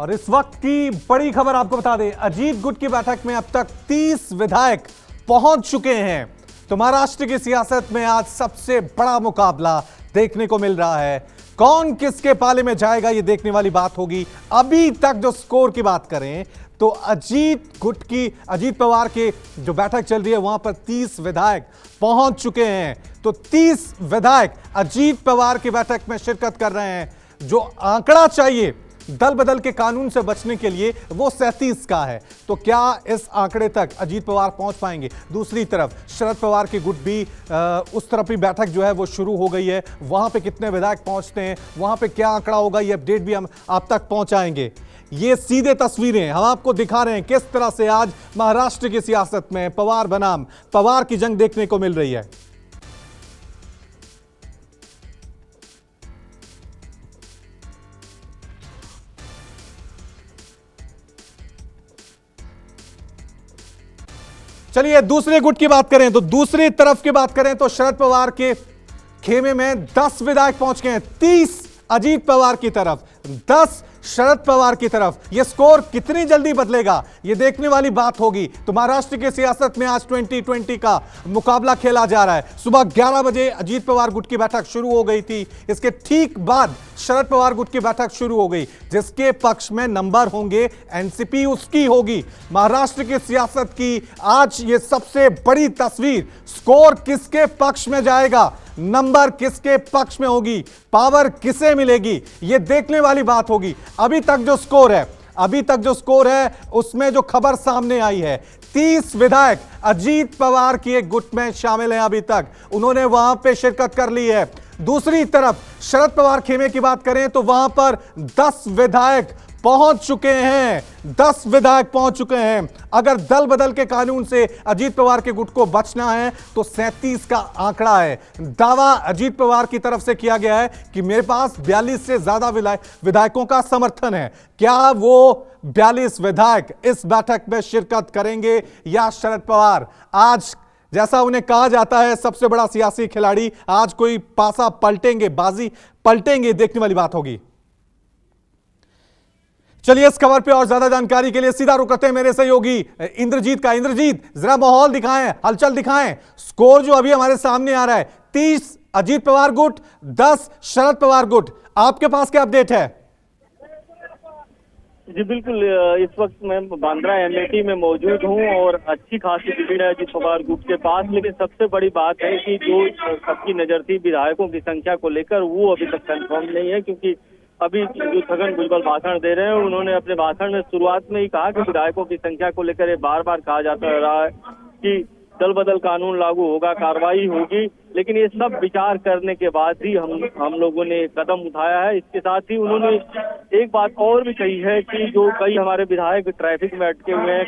और इस वक्त की बड़ी खबर आपको बता दें, अजीत गुट की बैठक में अब तक 30 विधायक पहुंच चुके हैं। तो महाराष्ट्र की सियासत में आज सबसे बड़ा मुकाबला देखने को मिल रहा है। कौन किसके पाले में जाएगा, यह देखने वाली बात होगी। अभी तक जो स्कोर की बात करें तो अजीत पवार की जो बैठक चल रही है वहां पर 30 विधायक पहुंच चुके हैं। तो 30 विधायक अजीत पवार की बैठक में शिरकत कर रहे हैं। जो आंकड़ा चाहिए दल बदल के कानून से बचने के लिए वो 37 का है। तो क्या इस आंकड़े तक अजीत पवार पहुंच पाएंगे? दूसरी तरफ शरद पवार की गुट भी उस तरफ भी बैठक जो है वो शुरू हो गई है। वहां पे कितने विधायक पहुंचते हैं, वहां पे क्या आंकड़ा होगा, ये अपडेट भी हम आप तक पहुंचाएंगे। ये सीधे तस्वीरें हम आपको दिखा रहे हैं किस तरह से आज महाराष्ट्र की सियासत में पवार बनाम पवार की जंग देखने को मिल रही है। चलिए दूसरे गुट की बात करें तो दूसरी तरफ की बात करें तो शरद पवार के खेमे में 10 विधायक पहुंच गए हैं। 30 अजीत पवार की तरफ, 10 शरद पवार की तरफ। यह स्कोर कितनी जल्दी बदलेगा यह देखने वाली बात होगी। तो महाराष्ट्र की सियासत में आज 2020 का मुकाबला खेला जा रहा है। सुबह 11 बजे अजीत पवार गुट की बैठक शुरू हो गई थी। इसके ठीक बाद शरद पवार गुट की बैठक शुरू हो गई। जिसके पक्ष में नंबर होंगे एनसीपी उसकी होगी। महाराष्ट्र की सियासत की आज यह सबसे बड़ी तस्वीर, स्कोर किसके पक्ष में जाएगा, नंबर किसके पक्ष में होगी, पावर किसे मिलेगी, यह देखने वाली बात होगी। अभी तक जो स्कोर है उसमें जो खबर सामने आई है, 30 विधायक अजीत पवार की एक गुट में शामिल हैं। अभी तक उन्होंने वहां पे शिरकत कर ली है। दूसरी तरफ शरद पवार खेमे की बात करें तो वहां पर 10 विधायक पहुंच चुके हैं। 10 विधायक पहुंच चुके हैं। अगर दल बदल के कानून से अजीत पवार के गुट को बचना है तो 37 का आंकड़ा है। दावा अजीत पवार की तरफ से किया गया है कि मेरे पास 42 से ज्यादा विधायकों का समर्थन है। क्या वो 42 विधायक इस बैठक में शिरकत करेंगे या शरद पवार, आज जैसा उन्हें कहा जाता है सबसे बड़ा सियासी खिलाड़ी, आज कोई पासा पलटेंगे, बाजी पलटेंगे, देखने वाली बात होगी। चलिए इस खबर पे और ज्यादा जानकारी के लिए सीधा रुक करते हैं मेरे सहयोगी इंद्रजीत का। इंद्रजीत, जरा माहौल दिखाएं, हलचल दिखाएं। स्कोर जो अभी हमारे सामने आ रहा है, 30 अजीत पवार गुट, 10 शरद पवार गुट। आपके पास क्या अपडेट है? जी बिल्कुल, इस वक्त मैं बांद्रा एमएटी में मौजूद हूं और अच्छी खासी भीड़ है अजीत पवार गुट के पास। लेकिन सबसे बड़ी बात है कि जो सबकी नजर थी विधायकों की संख्या को लेकर, वो अभी तक कंफर्म नहीं है। क्योंकि अभी जो छगन भुजबल भाषण दे रहे हैं, उन्होंने अपने भाषण में शुरुआत में ही कहा कि विधायकों की संख्या को लेकर ये बार बार कहा जाता रहा है कि दल बदल कानून लागू होगा, कार्रवाई होगी। लेकिन ये सब विचार करने के बाद ही हम लोगों ने कदम उठाया है। इसके साथ ही उन्होंने एक बात और भी कही है कि जो कई हमारे विधायक ट्रैफिक में अटके हुए हैं,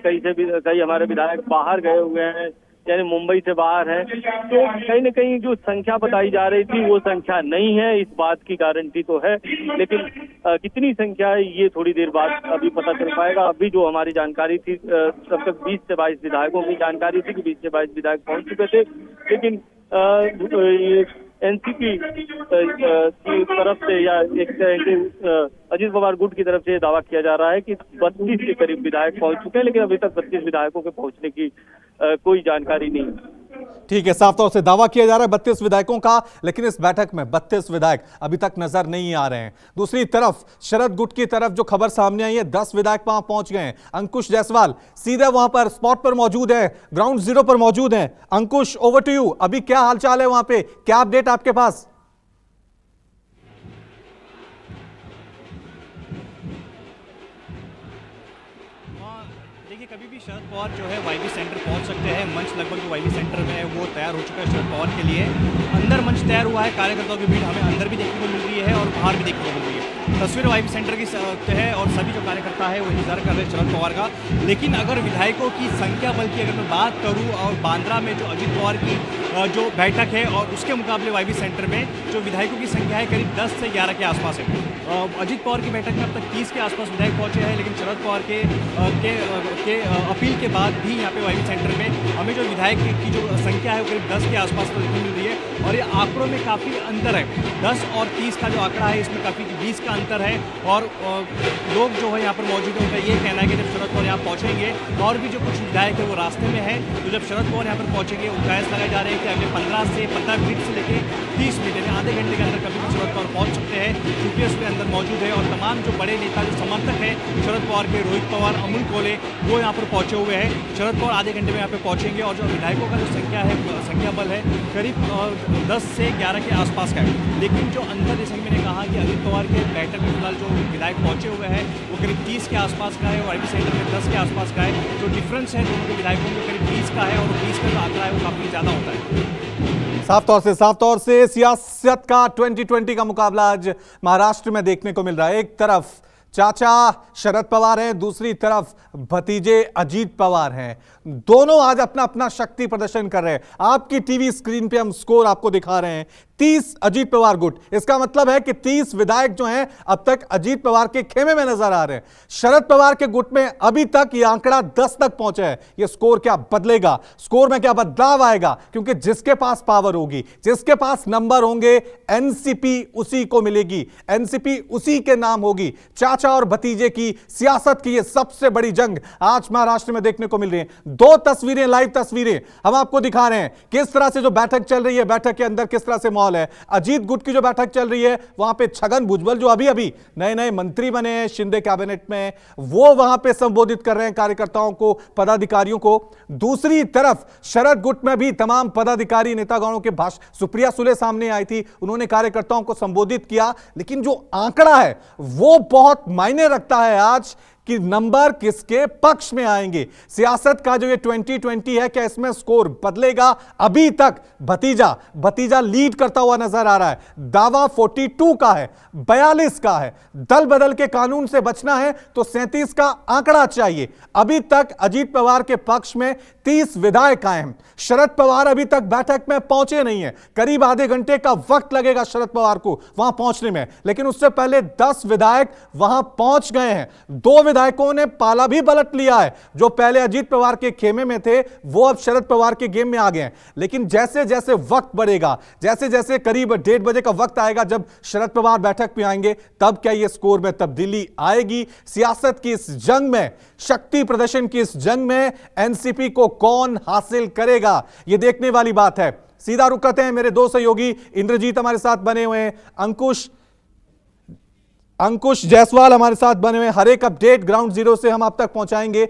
कई हमारे विधायक बाहर गए हुए हैं, यानी मुंबई से बाहर है। तो कहीं न कहीं जो संख्या बताई जा रही थी वो संख्या नहीं है, इस बात की गारंटी तो है। लेकिन कितनी संख्या है ये थोड़ी देर बाद अभी पता चल पाएगा। अभी जो हमारी जानकारी थी तब तक 20 से 22 विधायकों की जानकारी थी कि 20 से 22 विधायक पहुंच चुके थे। लेकिन एनसीपी की तरफ से या एक अजीत पवार गुट की तरफ से दावा किया जा रहा है कि 32 के करीब विधायक पहुंच चुके हैं। लेकिन अभी तक 32 विधायकों के पहुंचने की कोई जानकारी नहीं है। ठीक है, साफ तौर से दावा किया जा रहा है 32 विधायकों का, लेकिन इस बैठक में 32 विधायक अभी तक नजर नहीं आ रहे हैं। दूसरी तरफ शरद गुट की तरफ जो खबर सामने आई है, 10 विधायक वहां पहुंच गए हैं। अंकुश जायसवाल सीधे वहां पर स्पॉट पर मौजूद है, ग्राउंड जीरो पर मौजूद है। अंकुश, ओवर टू यू। अभी क्या हालचाल है वहां पे, क्या अपडेट आपके पास? देखिए, कभी भी शरद पवार जो है वाईबी सेंटर पहुंच सकते हैं। मंच लगभग जो वाईबी सेंटर में है वो तैयार हो चुका है शरद पवार के लिए। अंदर मंच तैयार हुआ है, कार्यकर्ताओं की भीड़ हमें अंदर भी देखने को मिल रही है और बाहर भी देखने को मिल रही है। तस्वीर वाईबी सेंटर की है और सभी जो कार्यकर्ता है वो इंतजार कर रहे हैं शरद पवार का। लेकिन अगर विधायकों की संख्या बल की अगर मैं बात करूँ और बांद्रा में जो अजीत पवार की जो बैठक है और उसके मुकाबले वाईबी सेंटर में जो विधायकों की संख्या है करीब 10 से 11 के आसपास है। अजीत पवार की बैठक में अब तक 30 के आसपास विधायक पहुंचे हैं। लेकिन शरद पवार के अपील के बाद भी यहाँ पे वाईबी सेंटर में हमें जो विधायक की जो संख्या है वो करीब 10 के आसपास तो देखने मिल रही है। और ये आंकड़ों में काफ़ी अंतर है। 10 और 30 का जो आंकड़ा है इसमें काफ़ी 20 का अंतर है। और लोग जो है यहाँ पर मौजूद है, उनका ये कहना है कि जब शरद पवार यहाँ पहुँचेंगे, और भी जो कुछ विधायक है वो रास्ते में है, तो जब शरद पवार यहाँ पर पहुँचेंगे, उनका लगाए जा रहे हैं कि अगले 15 मिनट से लेकर 30 मिनट यानी आधे घंटे के अंदर कभी भी शरद पवार पहुँच सकते हैं, क्योंकि उसमें अंदर मौजूद है। और तमाम जो बड़े नेता, जो समर्थक हैं शरद पवार के, रोहित पवार, अमूल कोले, वो यहाँ पर पहुँचे हुए हैं। शरद पवार आधे घंटे में यहाँ पे पहुँचेंगे, और जो विधायकों का जो संख्या बल है करीब 10 से 11 के आसपास का है। लेकिन जो अंतर, जैसे कि मैंने कहा कि अजित पवार के बैठक में फिलहाल जो विधायक पहुँचे हुए हैं वो करीब 30 के आसपास का है, और वाईबी सेंटर में 10 के आसपास का है। जो डिफरेंस है दोनों के विधायकों में करीब 20 का है, और 20 का जो आंकड़ा है वो काफ़ी ज़्यादा होता है। साफ तौर से सियासत का 2020 का मुकाबला आज महाराष्ट्र में देखने को मिल रहा है। एक तरफ चाचा शरद पवार हैं, दूसरी तरफ भतीजे अजीत पवार हैं। दोनों आज अपना अपना शक्ति प्रदर्शन कर रहे हैं। आपकी टीवी स्क्रीन पे हम स्कोर आपको दिखा रहे हैं। 30 अजीत पवार गुट, इसका मतलब है कि 30 विधायक जो हैं अब तक अजीत पवार के खेमे में नजर आ रहे हैं। शरद पवार के गुट में अभी तक यह आंकड़ा 10 तक पहुंचा है। यह स्कोर क्या बदलेगा, स्कोर में क्या बदलाव आएगा? क्योंकि जिसके पास पावर होगी, जिसके पास नंबर होंगे, एनसीपी उसी को मिलेगी, एनसीपी उसी के नाम होगी। चाचा और भतीजे की सियासत की यह सबसे बड़ी जंग आज महाराष्ट्र में देखने को मिल रही है। दो तस्वीरें, लाइव तस्वीरें हम आपको दिखा रहे हैं किस तरह से जो बैठक चल रही है, बैठक के अंदर किस तरह से माहौल है। अजीत गुट की जो बैठक चल रही है, वहां पे छगन भुजबल जो अभी अभी नए नए मंत्री बने हैं शिंदे कैबिनेट में, वो वहां पे संबोधित कर रहे हैं कार्यकर्ताओं को, पदाधिकारियों को। दूसरी तरफ शरद गुट में भी तमाम पदाधिकारी नेतागणों के भाषण, सुप्रिया सुले सामने आई थी, उन्होंने कार्यकर्ताओं को संबोधित किया। लेकिन जो आंकड़ा है वो बहुत मायने रखता है आज कि नंबर किसके पक्ष में आएंगे। सियासत का जो ये 2020 है, क्या इसमें स्कोर बदलेगा? अभी तक भतीजा लीड करता हुआ नजर आ रहा है। दावा 42 का है, 42 का है। दल बदल के कानून से बचना है तो 37 का आंकड़ा चाहिए। अभी तक अजीत पवार के पक्ष में 30 विधायक आए हैं। शरद पवार अभी तक बैठक में पहुंचे नहीं है। करीब आधे घंटे का वक्त लगेगा शरद पवार को वहां पहुंचने में, लेकिन उससे पहले 10 विधायक वहां पहुंच गए हैं। 2 विधायकों ने पाला भी पलट लिया है। जो पहले अजीत पवार के खेमे में थे वो अब शरद पवार के गेम में आ गए हैं। लेकिन जैसे जैसे वक्त बढ़ेगा, जैसे जैसे करीब 1:30 बजे का वक्त आएगा जब शरद पवार बैठक में आएंगे, तब क्या ये स्कोर में तब्दीली आएगी? सियासत की इस जंग में, शक्ति प्रदर्शन की इस जंग में एनसीपी को कौन हासिल करेगा, यह देखने वाली बात है। सीधा रुक करते हैं, मेरे दो सहयोगी इंद्रजीत हमारे साथ बने हुए हैं, अंकुश जायसवाल हमारे साथ बने हुए हैं। हर एक अपडेट ग्राउंड जीरो से हम आप तक पहुंचाएंगे।